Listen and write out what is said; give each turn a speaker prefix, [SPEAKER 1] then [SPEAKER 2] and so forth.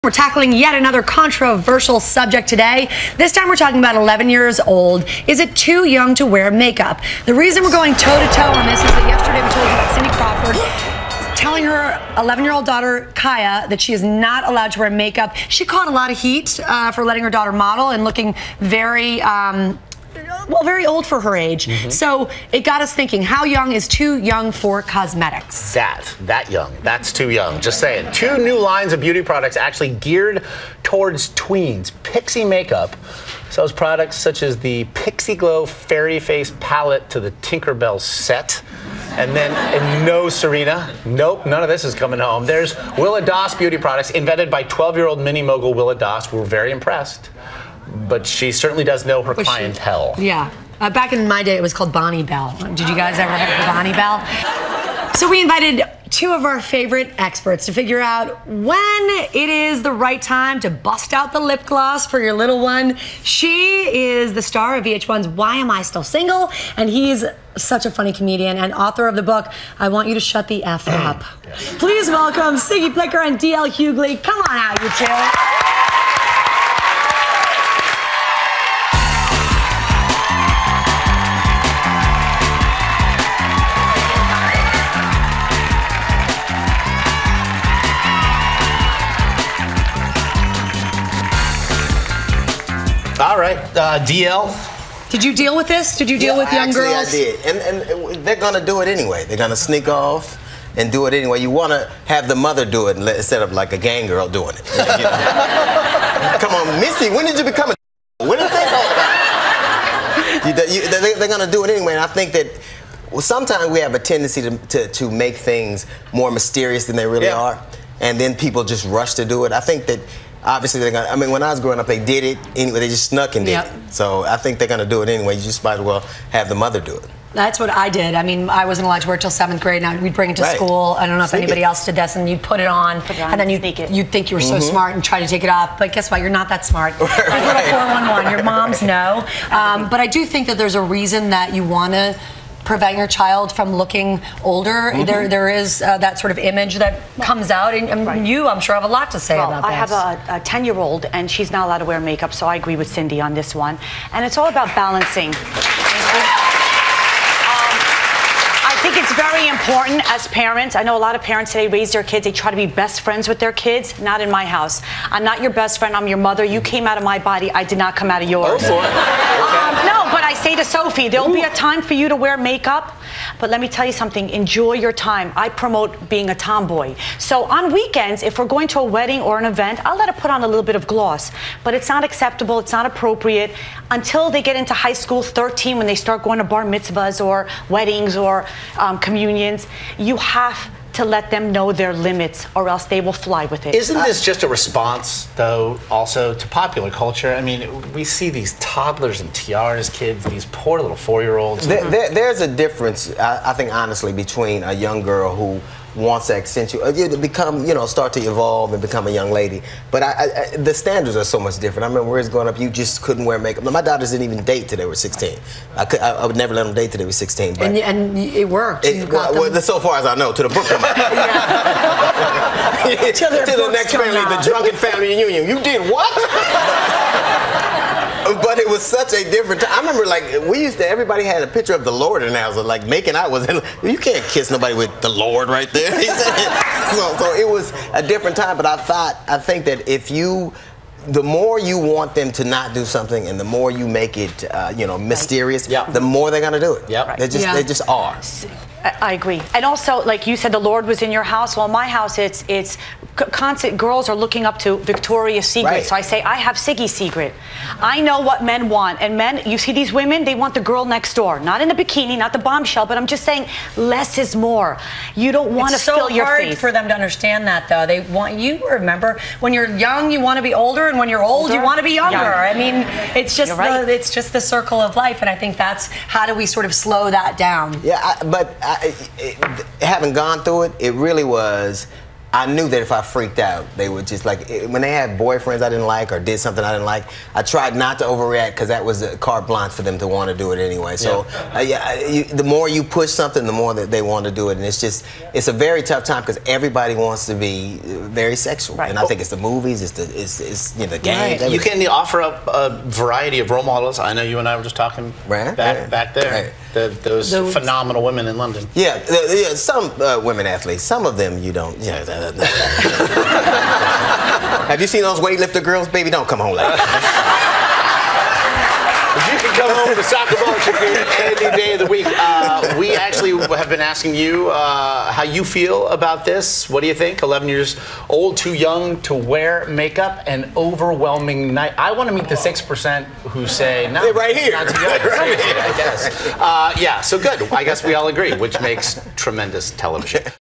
[SPEAKER 1] We're tackling yet another controversial subject today. This time we're talking about 11 years old. Is it too young to wear makeup? The reason we're going toe-to-toe on this is that yesterday we told you about Cindy Crawford telling her 11-year-old daughter, Kaya, that she is not allowed to wear makeup. She caught a lot of heat for letting her daughter model and looking very... well, very old for her age. So it got us thinking, how young is too young for cosmetics?
[SPEAKER 2] That young. That's too young. Just saying. 2 new lines of beauty products actually geared towards tweens. Pixie Makeup sells products such as the Pixie Glow Fairy Face Palette to the Tinkerbell set. And then, no, Serena, nope, none of this is coming home. There's Willa Doss beauty products invented by 12-year-old mini mogul Willa Doss. We're very impressed. But she certainly does know her clientele.
[SPEAKER 1] Yeah. Back in my day, it was called Bonnie Bell. Did you guys ever have Bonnie Bell? So we invited 2 of our favorite experts to figure out when it is the right time to bust out the lip gloss for your little one. She is the star of VH1's Why Am I Still Single? And he's such a funny comedian and author of the book, I Want You to Shut the F Up. Please welcome Siggy Plicker and DL Hughley. Come on out, you 2.
[SPEAKER 2] All right, DL.
[SPEAKER 1] Did you deal with this? Did you deal with young girls?
[SPEAKER 3] I did. And they're going to do it anyway. They're going to sneak off and do it anyway. You want to have the mother do it instead of like a gang girl doing it. You know? Come on, Missy, when did you become a... When did this all about? They're going to do it anyway. And I think that sometimes we have a tendency to make things more mysterious than they really are. And then people just rush to do it. I think that... Obviously, they're gonna. I mean, when I was growing up, they did it anyway. They just snuck and did it. So I think they're gonna do it anyway. You just might as well have the mother do it.
[SPEAKER 1] That's what I did. I mean, I wasn't allowed to wear it till 7th grade. Now we'd bring it to school. I don't know if anybody else did this, and you'd put it on, and then you'd think you were so smart and try to take it off. But guess what? You're not that smart. Like little 411. Your moms know. But I do think that there's a reason that you want to prevent your child from looking older. There is that sort of image that comes out, and you, I'm sure, have a lot to say about this.
[SPEAKER 4] I have a 10-year-old, and she's not allowed to wear makeup, so I agree with Cindy on this one. And it's all about balancing. I think it's very important as parents. I know a lot of parents today raise their kids. They try to be best friends with their kids. Not in my house. I'm not your best friend. I'm your mother. You came out of my body. I did not come out of yours.
[SPEAKER 2] Oh, boy.
[SPEAKER 4] No, but I say to Sophie, there'll be a time for you to wear makeup. But let me tell you something. Enjoy your time. I promote being a tomboy. So on weekends, if we're going to a wedding or an event, I'll let her put on a little bit of gloss. But it's not acceptable. It's not appropriate until they get into high school, 13, when they start going to bar mitzvahs or weddings or communions. You have to let them know their limits, or else they will fly with it.
[SPEAKER 2] Isn't this just a response, though, also to popular culture? I mean, we see these toddlers and tiaras kids, these poor little 4-year-olds.
[SPEAKER 3] There's a difference, I think, honestly, between a young girl who wants to accentuate, to become, start to evolve and become a young lady. But the standards are so much different. I remember when we was growing up, you just couldn't wear makeup. My daughters didn't even date till they were 16. I would never let them date till they were 16. But
[SPEAKER 1] and it worked.
[SPEAKER 3] Well, so far as I know, to the book come out. To the next family, the drunken family reunion. You did what? But it was such a different time. I remember, like, everybody had a picture of the Lord in there. So, like, making out you can't kiss nobody with the Lord right there. So it was a different time. But I think that the more you want them to not do something, and the more you make it, mysterious, the more they're gonna do it. They just are.
[SPEAKER 4] I agree. And also, like you said, the Lord was in your house. Well, in my house, it's constant. Girls are looking up to Victoria's Secret. So I say, I have Siggy's secret. I know what men want. And men, you see these women, they want the girl next door. Not in the bikini, not the bombshell, but I'm just saying less is more. You don't want to fill your face.
[SPEAKER 1] It's so hard for them to understand that, though. They want you, remember, when you're young, you want to be older, and when you're old, you want to be younger. I mean, it's just it's just the circle of life, and I think that's how do we sort of slow that down.
[SPEAKER 3] Yeah, but having gone through it, it really was I knew that if I freaked out, they would just like, when they had boyfriends I didn't like or did something I didn't like, I tried not to overreact because that was a carte blanche for them to want to do it anyway. So the more you push something, the more that they want to do it. And it's a very tough time because everybody wants to be very sexual. Right. And I think it's the movies, it's the games.
[SPEAKER 2] Right. You can offer up a variety of role models. I know you and I were just talking back there. Right. Those phenomenal women in London.
[SPEAKER 3] Yeah, some women athletes. Some of them you don't. Have you seen those weightlifter girls? Baby, don't come home like that.
[SPEAKER 2] You can come home to soccer ball any day of the week. We actually have been asking you how you feel about this. What do you think? 11 years old, too young to wear makeup, an overwhelming night. I want to meet the 6% who say, no,
[SPEAKER 3] right here.
[SPEAKER 2] not too young. I guess. Yeah, so good. I guess we all agree, which makes tremendous television.